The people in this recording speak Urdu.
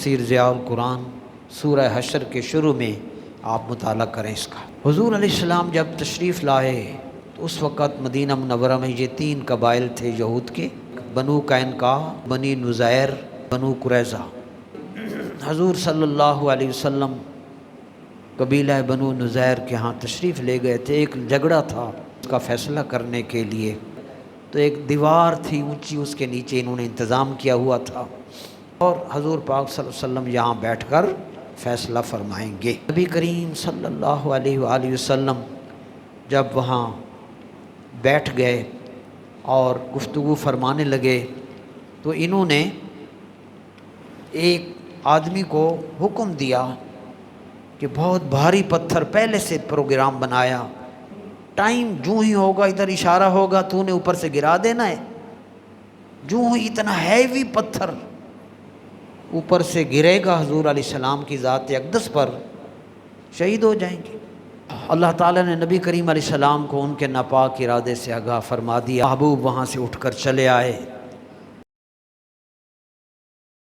تفسیر ضیاء القرآن سورہ حشر کے شروع میں آپ مطالعہ کریں اس کا۔ حضور علیہ السلام جب تشریف لائے تو اس وقت مدینہ منورہ میں یہ 3 قبائل تھے یہود کے، بنو قینقاع، بنی نذیر، بنو قریظہ۔ حضور صلی اللہ علیہ وسلم قبیلہ بنو نذیر کے ہاں تشریف لے گئے تھے۔ ایک جھگڑا تھا، اس کا فیصلہ کرنے کے لیے تو ایک دیوار تھی اونچی، اس کے نیچے انہوں نے انتظام کیا ہوا تھا، اور حضور پاک صلی اللہ علیہ وسلم یہاں بیٹھ کر فیصلہ فرمائیں گے۔ نبی کریم صلی اللہ علیہ وآلہ وسلم جب وہاں بیٹھ گئے اور گفتگو فرمانے لگے تو انہوں نے ایک آدمی کو حکم دیا کہ بہت بھاری پتھر، پہلے سے پروگرام بنایا، ٹائم جو ہی ہوگا ادھر اشارہ ہوگا تو نے اوپر سے گرا دینا ہے، جو ہی اتنا ہیوی پتھر اوپر سے گرے گا حضور علیہ السلام کی ذات اقدس پر، شہید ہو جائیں گے۔ اللہ تعالیٰ نے نبی کریم علیہ السلام کو ان کے ناپاک ارادے سے آگاہ فرما دیا۔ محبوب وہاں سے اٹھ کر چلے آئے۔